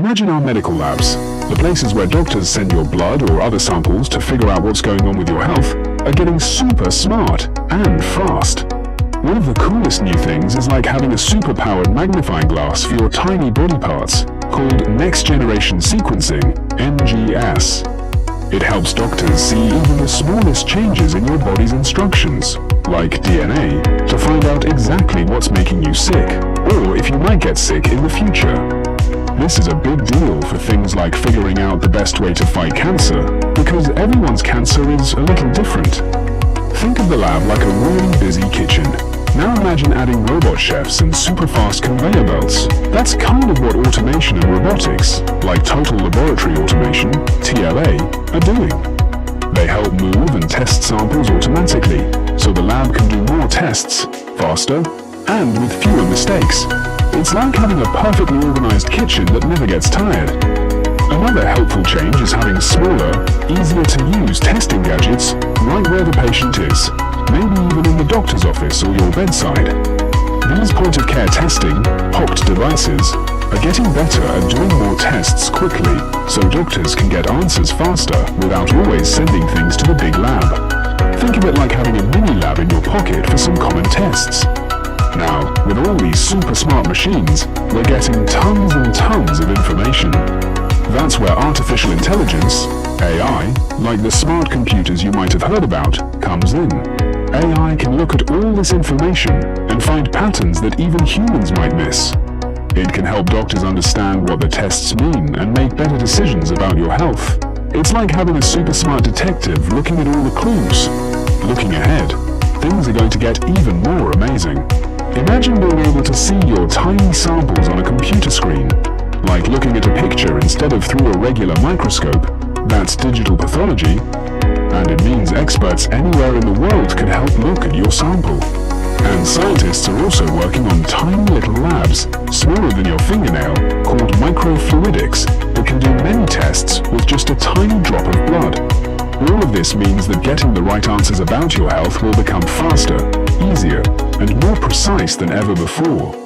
Imagine our medical labs, the places where doctors send your blood or other samples to figure out what's going on with your health, are getting super smart and fast. One of the coolest new things is like having a super-powered magnifying glass for your tiny body parts, called Next Generation Sequencing, NGS. It helps doctors see even the smallest changes in your body's instructions, like DNA, to find out exactly what's making you sick, or if you might get sick in the future. This is a big deal for things like figuring out the best way to fight cancer, because everyone's cancer is a little different. Think of the lab like a really busy kitchen. Now imagine adding robot chefs and super-fast conveyor belts. That's kind of what automation and robotics, like Total Laboratory Automation, TLA, are doing. They help move and test samples automatically, so the lab can do more tests, faster, and with fewer mistakes. It's like having a perfectly organized kitchen that never gets tired. Another helpful change is having smaller, easier-to-use testing gadgets right where the patient is, maybe even in the doctor's office or your bedside. These point-of-care testing, POCT devices, are getting better at doing more tests quickly, so doctors can get answers faster without always sending things to the big lab. Think of it like having a mini lab in your pocket for some common tests. Now, with all these super smart machines, we're getting tons and tons of information. That's where artificial intelligence, AI, like the smart computers you might have heard about, comes in. AI can look at all this information and find patterns that even humans might miss. It can help doctors understand what the tests mean and make better decisions about your health. It's like having a super smart detective looking at all the clues. Looking ahead, things are going to get even more amazing. Imagine being able to see your tiny samples on a computer screen, like looking at a picture instead of through a regular microscope. That's digital pathology, and it means experts anywhere in the world can help look at your sample. And scientists are also working on tiny little labs, smaller than your fingernail, called microfluidics, that can do many tests with just a tiny drop of blood. All of this means that getting the right answers about your health will become faster, easier, and more precise than ever before.